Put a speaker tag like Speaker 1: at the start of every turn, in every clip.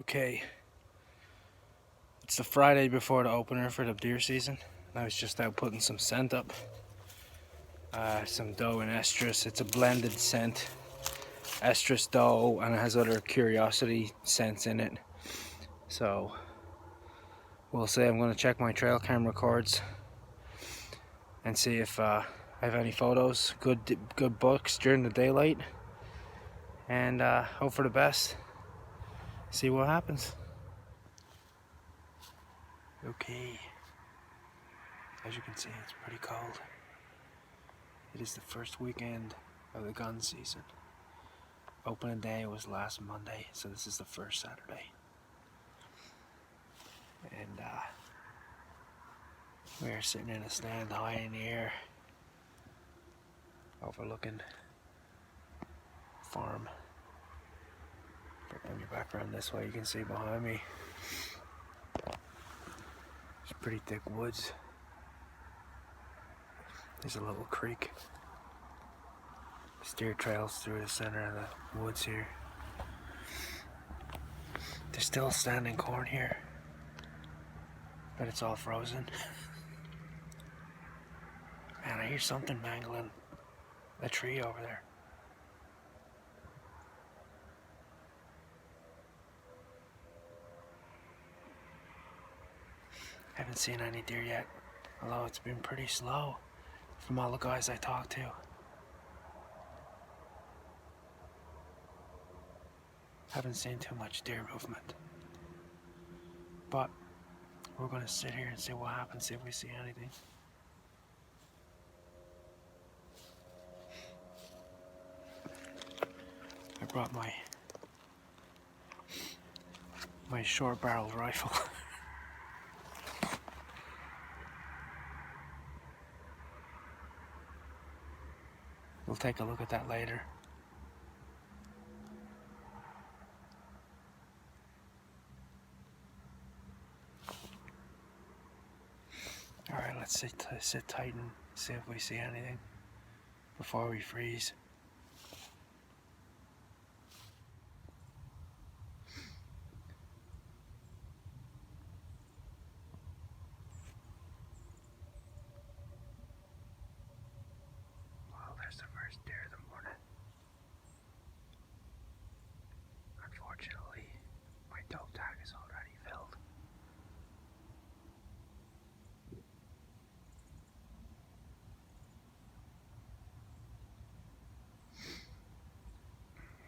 Speaker 1: Okay, it's the Friday before the opener for the deer season. I was just out putting some scent up. Some doe and estrus. It's a blended scent. Estrus doe, and it has other curiosity scents in it. So we'll say I'm going to check my trail camera cords and see if I have any photos, good bucks during the daylight, and hope for the best. See what happens. Okay, as you can see, it's pretty cold. It is the first weekend of the gun season. Opening day was last Monday, so this is the first Saturday. And we are sitting in a stand high in the air, overlooking farm. Bring your background this way, you can see behind me. There's pretty thick woods. There's a little creek. Steer trails through the center of the woods here. There's still standing corn here, but it's all frozen. Man, I hear something mangling a tree over there. Haven't seen any deer yet, although it's been pretty slow from all the guys I talked to. Haven't seen too much deer movement. But we're gonna sit here and see what happens, see if we see anything. I brought my short barreled rifle. We'll take a look at that later. Alright, let's sit tight and see if we see anything before we freeze. Well, there's the first deer of the morning. Unfortunately, my doe tag is already filled.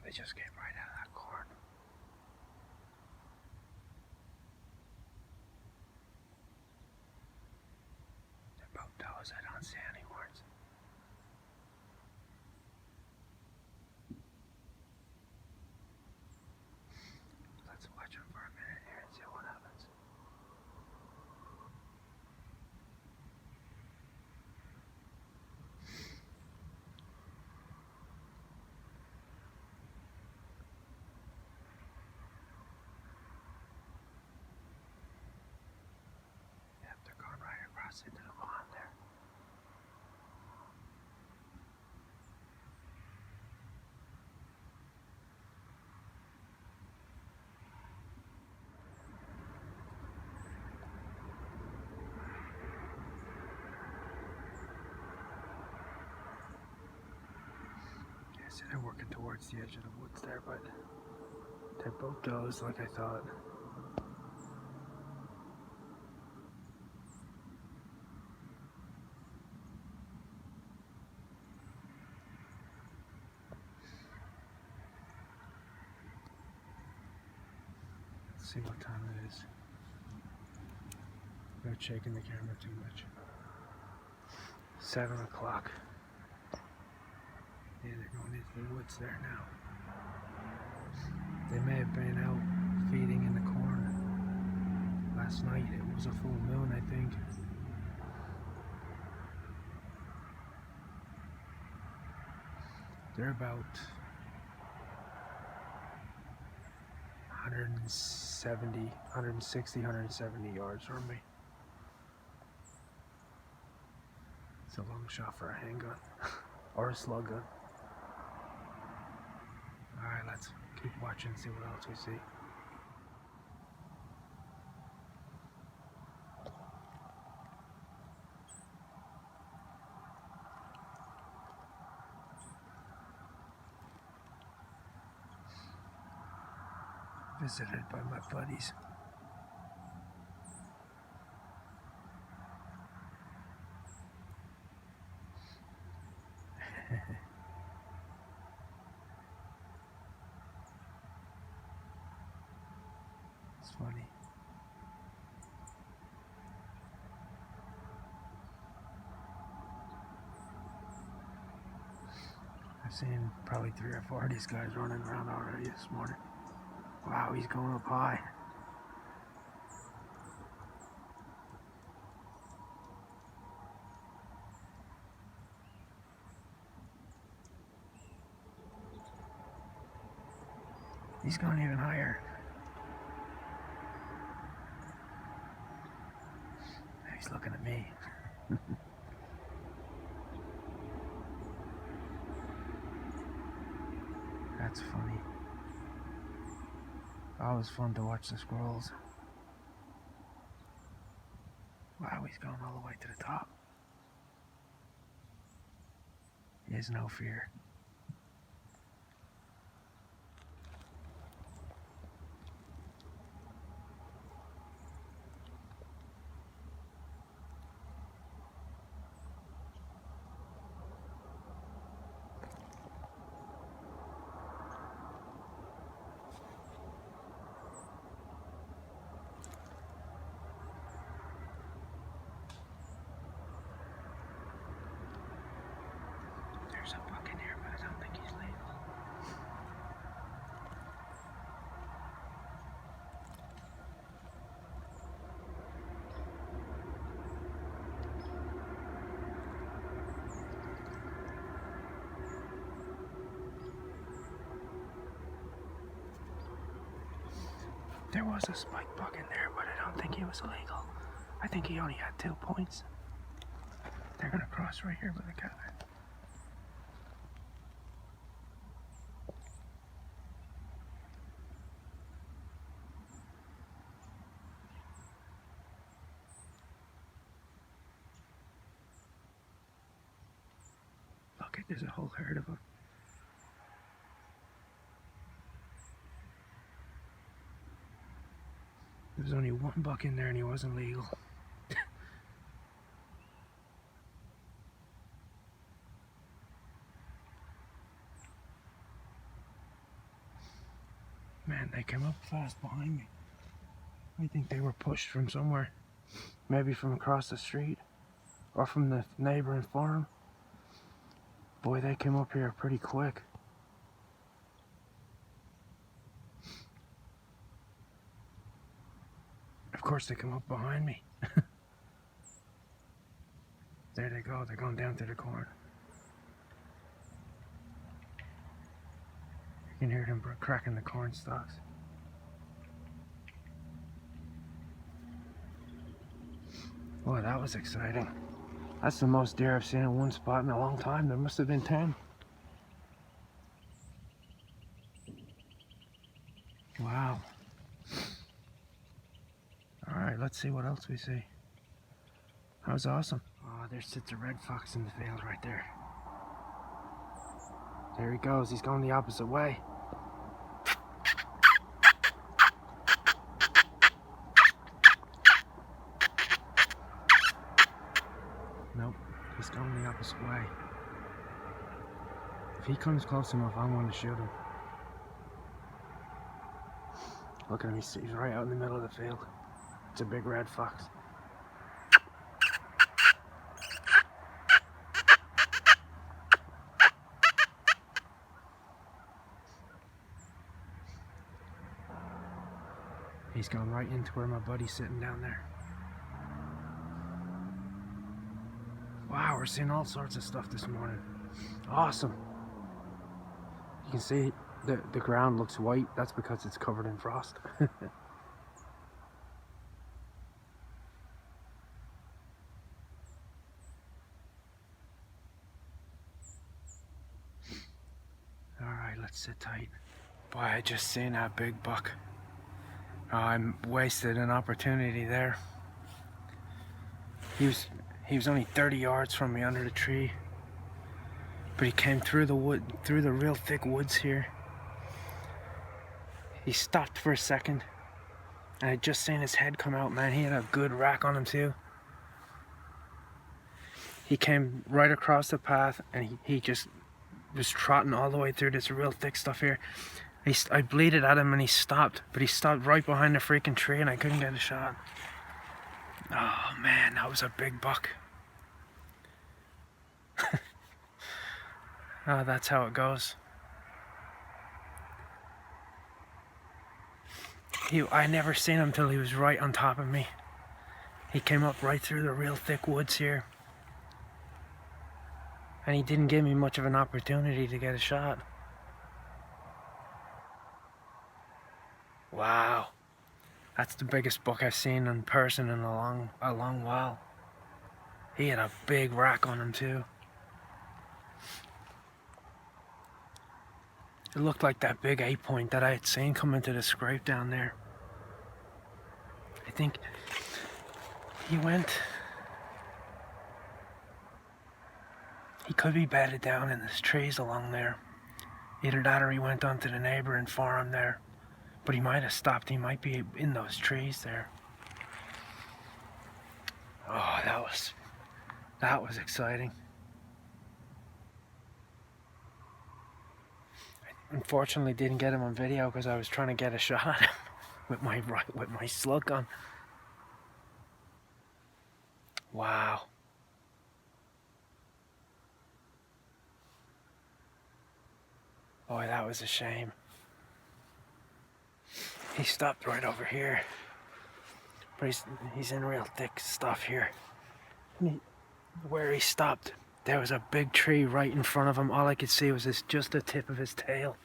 Speaker 1: They just came right out of that corn. They're both does. I don't see any horns. Let's watch them for a minute here and see what happens. Yep, they're going right across into the pond there. Yeah, see, they're working towards the edge of the woods there, but they're both does like I thought. Let's see what time it is. Without shaking the camera too much. 7 o'clock. Yeah, they're going into the woods there now. They may have been out feeding in the corn last night. It was a full moon, I think. They're about 170 yards from me. It's a long shot for a handgun or a slug gun. Alright, let's keep watching and see what else we see. visited by my buddies. It's funny. I've seen probably 3 or 4 of these guys running around already this morning. Wow, he's going up high. He's going even higher. He's looking at me. That's funny. Always fun to watch the squirrels. Wow, he's going all the way to the top. He has no fear. There's a buck in here, but I don't think he's legal. There was a spike buck in there, but I don't think he was illegal. I think he only had 2 points. They're gonna cross right here with the cabin. Look, there's a whole herd of them. There was only 1 buck in there and he wasn't legal. Man, they came up fast behind me. I think they were pushed from somewhere. Maybe from across the street or from the neighboring farm. Boy, they came up here pretty quick. Of course they come up behind me. There they go, they're going down to the corn. You can hear them cracking the corn stalks. Boy, that was exciting. That's the most deer I've seen in one spot in a long time. There must have been 10. Wow. Alright, let's see what else we see. That was awesome. Oh, there sits a red fox in the field right there. There he goes. He's going the opposite way. Nope, he's going the opposite way. If he comes close enough, I'm going to shoot him. Look at him, he's right out in the middle of the field. It's a big red fox. He's going right into where my buddy's sitting down there. Wow, we're seeing all sorts of stuff this morning. Awesome. You can see the ground looks white. That's because it's covered in frost. Alright, let's sit tight. Boy, I just seen that big buck. I wasted an opportunity there. He was only 30 yards from me under the tree, but he came through the wood, through the real thick woods here. He stopped for a second, and I just seen his head come out, man. He had a good rack on him too. He came right across the path, and he just was trotting all the way through this real thick stuff here. I bleated at him and he stopped, but he stopped right behind the freaking tree and I couldn't get a shot. Oh man, that was a big buck. Oh, that's how it goes. I never seen him till he was right on top of me. He came up right through the real thick woods here. And he didn't give me much of an opportunity to get a shot. Wow. That's the biggest buck I've seen in person in a long while. He had a big rack on him too. It looked like that big 8-point that I had seen come into the scrape down there. I think he could be bedded down in these trees along there. Either that or he went onto the neighboring farm there. But he might have stopped. He might be in those trees there. Oh, that was exciting. I unfortunately didn't get him on video because I was trying to get a shot at him with my slug gun. Wow. Boy, that was a shame. He stopped right over here. But he's in real thick stuff here. Where he stopped, there was a big tree right in front of him. All I could see was just the tip of his tail.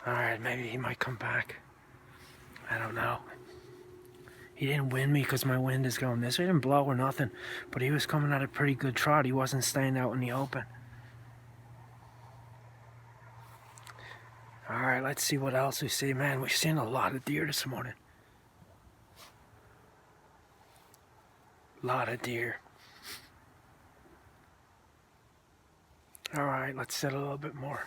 Speaker 1: Alright, maybe he might come back. I don't know. He didn't wind me because my wind is going this way. He didn't blow or nothing. But he was coming at a pretty good trot. He wasn't staying out in the open. Alright, let's see what else we see. Man, we've seen a lot of deer this morning. Lot of deer. Alright, let's sit a little bit more.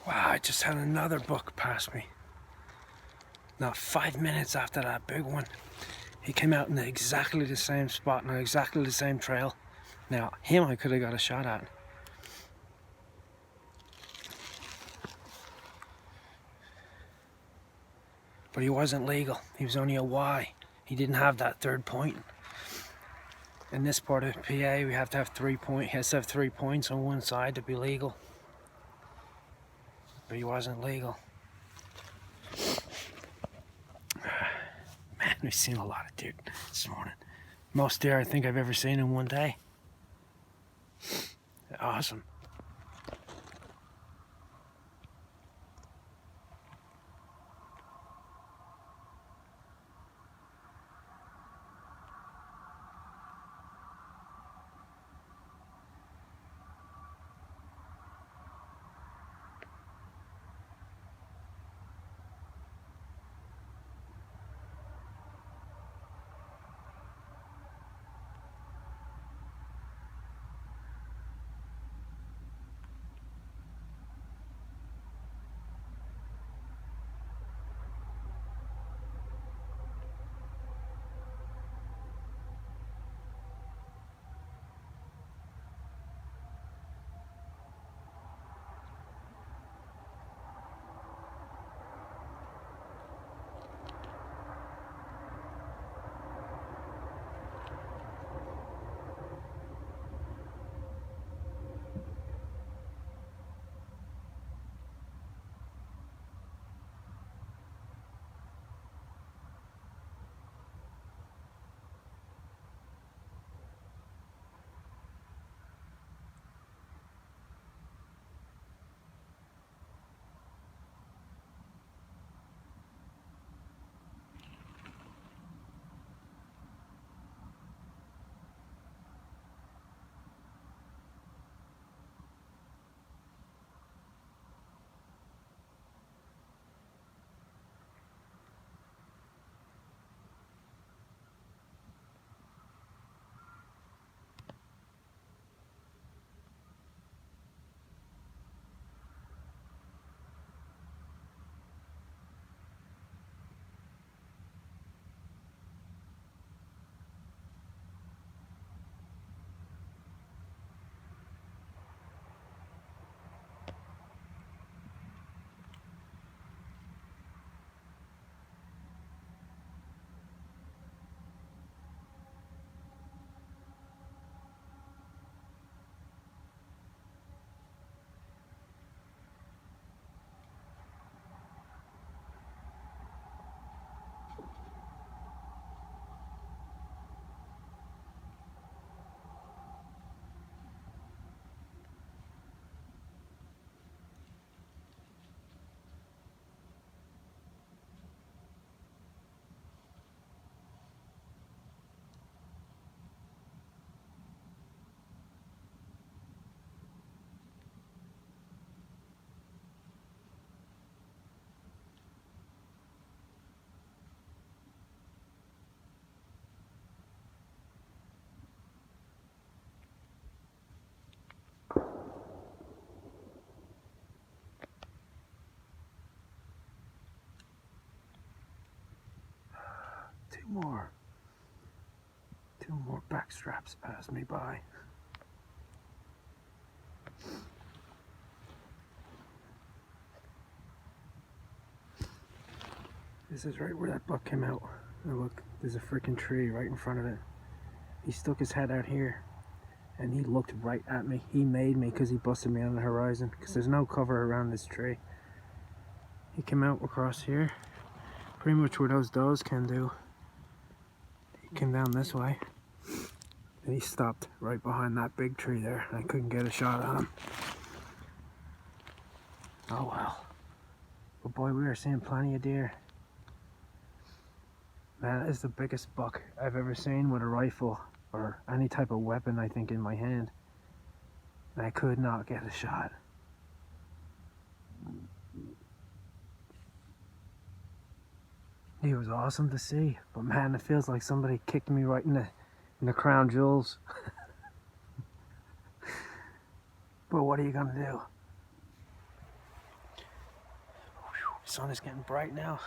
Speaker 1: Wow, I just had another buck pass me. Not 5 minutes after that big one. He came out in exactly the same spot and exactly the same trail. Now, him I could have got a shot at. But he wasn't legal. He was only a Y. He didn't have that 3rd point. In this part of PA, we have to have 3 points. He has to have 3 points on one side to be legal. But he wasn't legal. Man, we've seen a lot of deer this morning. Most deer I think I've ever seen in one day. Awesome. Two more back straps passed me by. This is right where that buck came out. And look, there's a freaking tree right in front of it. He stuck his head out here and he looked right at me. He made me because he busted me on the horizon because there's no cover around this tree. He came out across here, pretty much where those does can do. He came down this way and he stopped right behind that big tree there. I couldn't get a shot on him. Oh well. But boy, we are seeing plenty of deer. Man, that is the biggest buck I've ever seen with a rifle or any type of weapon, I think, in my hand. And I could not get a shot. He was awesome to see, but man, it feels like somebody kicked me right in the crown jewels. But what are you gonna do? The sun is getting bright now.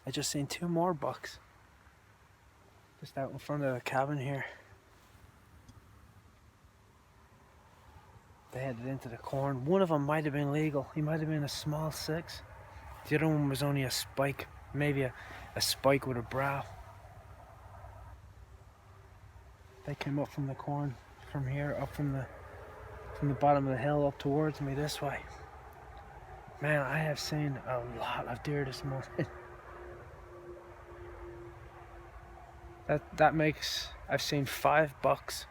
Speaker 1: I just seen two more bucks just out in front of the cabin here. They headed into the corn. One of them might have been legal. He might have been a small 6. The other one was only a spike, maybe a spike with a brow. They came up from the corn from here, up from the bottom of the hill up towards me this way. Man, I have seen a lot of deer this morning. That makes, I've seen 5 bucks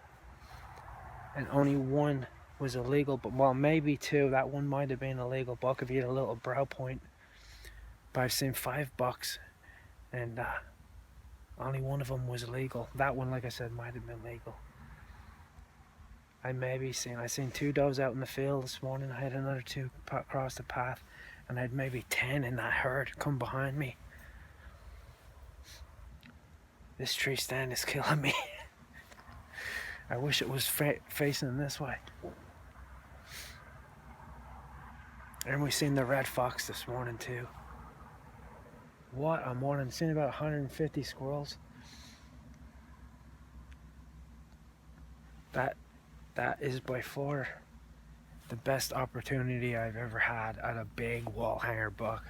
Speaker 1: and only one was illegal, but well, maybe 2. That one might have been a legal buck if he had a little brow point. But I've seen 5 bucks and only one of them was illegal. That one, like I said, might have been legal. I seen 2 does out in the field this morning. I had another 2 across the path, and I had maybe 10 in that herd come behind me. This tree stand is killing me. I wish it was facing this way. And we seen the red fox this morning too. What a morning. Seen about 150 squirrels. That is by far the best opportunity I've ever had at a big wall hanger buck.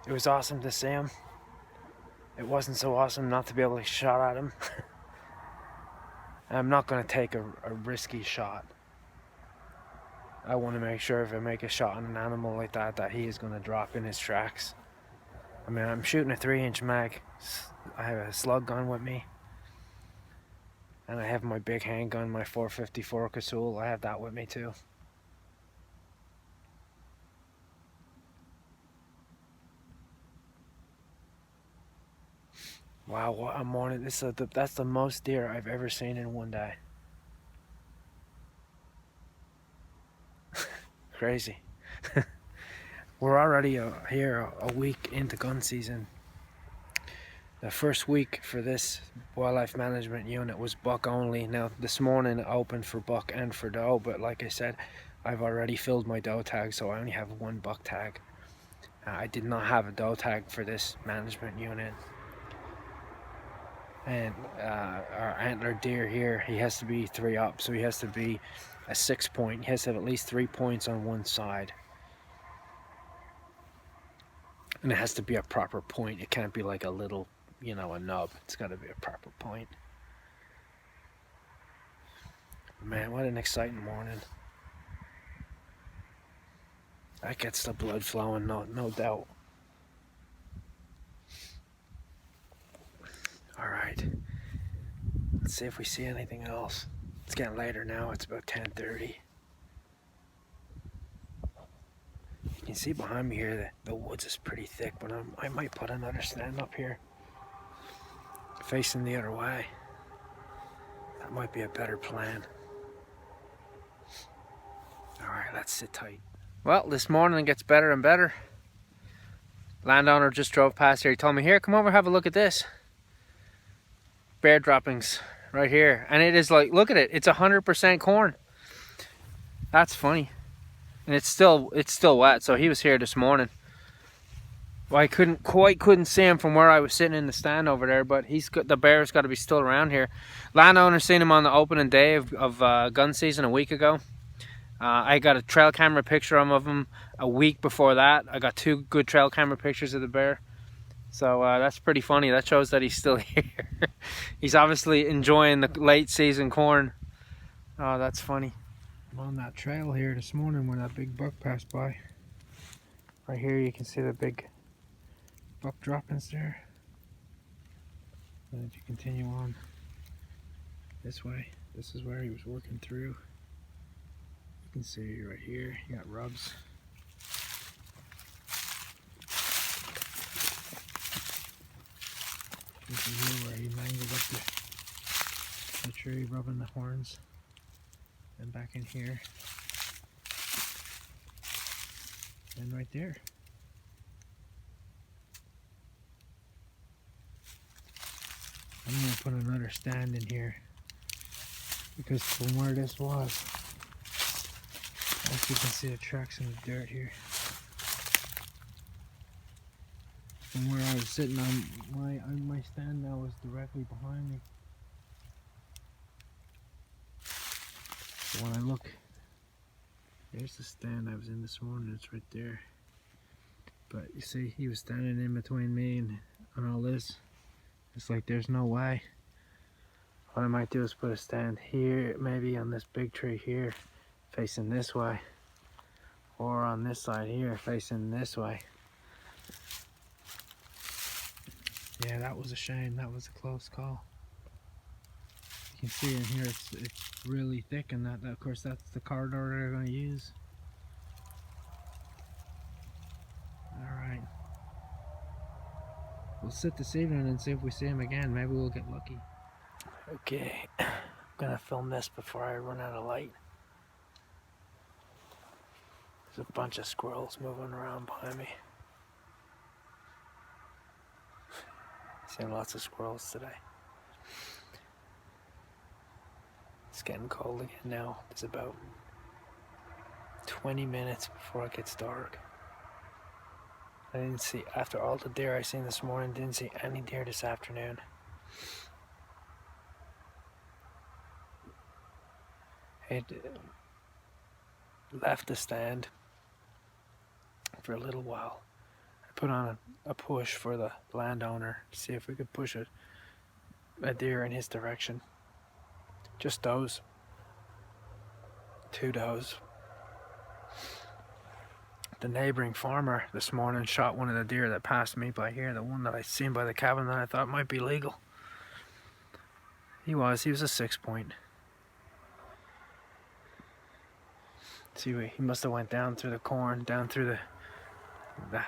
Speaker 1: It was awesome to see him. It wasn't so awesome not to be able to shot at him. And I'm not going to take a risky shot. I want to make sure if I make a shot on an animal like that he is going to drop in his tracks. I mean, I'm shooting a 3-inch mag. I have a slug gun with me. And I have my big handgun, my 454 Casull. I have that with me too. Wow, what a morning. That's the most deer I've ever seen in one day. Crazy. We're already here a week into gun season. The first week for this wildlife management unit was buck only. Now this morning it opened for buck and for doe, but like I said, I've already filled my doe tag, so I only have 1 buck tag. I did not have a doe tag for this management unit. And our antler deer here, he has to be 3 up, so he has to be a 6 point. He has to have at least 3 points on one side. And it has to be a proper point. It can't be like a little, you know, a nub. It's got to be a proper point. Man, what an exciting morning. That gets the blood flowing, no doubt. Alright. Let's see if we see anything else. It's getting later now. It's about 10:30. You can see behind me here that the woods is pretty thick, but I might put another stand up here facing the other way. That might be a better plan. Alright, let's sit tight. Well, this morning it gets better and better. Landowner just drove past here. He told me, here, come over, have a look at this. Bear droppings right here. And it is like, look at it. It's 100% corn. That's funny. And it's still wet, so he was here this morning. Well, I couldn't see him from where I was sitting in the stand over there, but the bear's got to be still around here. Landowner seen him on the opening day of gun season a week ago. I got a trail camera picture of him a week before that. I got 2 good trail camera pictures of the bear. So that's pretty funny. That shows that he's still here. He's obviously enjoying the late season corn. Oh, that's funny. I'm on that trail here this morning when that big buck passed by. Right here you can see the big buck droppings there. And if you continue on this way, this is where he was working through. You can see right here, you got rubs. This is here where he mangled up the tree, rubbing the horns. And back in here. And right there. I'm going to put another stand in here. Because from where this was, as you can see the tracks in the dirt here. From where I was sitting on my stand now was directly behind me. So when I look, there's the stand I was in this morning, it's right there. But you see, he was standing in between me and all this. It's like there's no way. What I might do is put a stand here, maybe on this big tree here, facing this way. Or on this side here, facing this way. Yeah, that was a shame. That was a close call. You can see in here it's really thick, and that of course that's the corridor they're going to use. Alright. We'll sit this evening and see if we see him again. Maybe we'll get lucky. Okay, I'm going to film this before I run out of light. There's a bunch of squirrels moving around behind me. Seeing lots of squirrels today. It's getting cold again now. It's about 20 minutes before it gets dark. I didn't see, after all the deer I seen this morning, didn't see any deer this afternoon. It left the stand for a little while. I put on a push for the landowner to see if we could push a deer in his direction. Just does. 2 does. The neighboring farmer this morning shot one of the deer that passed me by here, the one that I seen by the cabin that I thought might be legal. He was a 6-point. See, he must have went down through the corn, down through that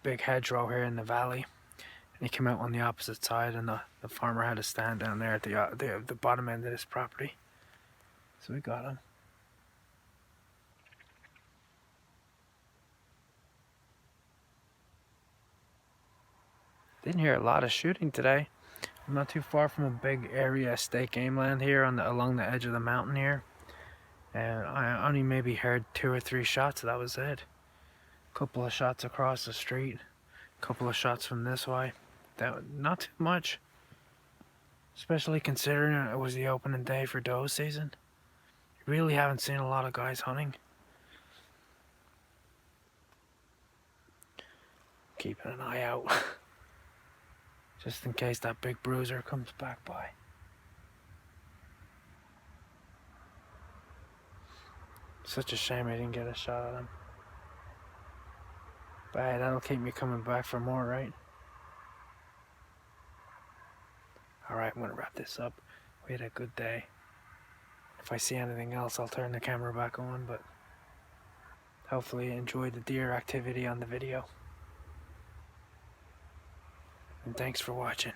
Speaker 1: big hedgerow here in the valley, and he came out on the opposite side, and the farmer had to stand down there at the bottom end of his property. So we got him. Didn't hear a lot of shooting today. I'm not too far from a big area of state game land here along the edge of the mountain here. And I only maybe heard 2 or 3 shots, that was it. A couple of shots across the street. A couple of shots from this way. Not too much. Especially considering it was the opening day for doe season. You really haven't seen a lot of guys hunting. Keeping an eye out. Just in case that big bruiser comes back by. Such a shame I didn't get a shot at him. But hey, that'll keep me coming back for more, right? Alright, I'm gonna wrap this up. We had a good day. If I see anything else, I'll turn the camera back on, but hopefully you enjoyed the deer activity on the video. And thanks for watching.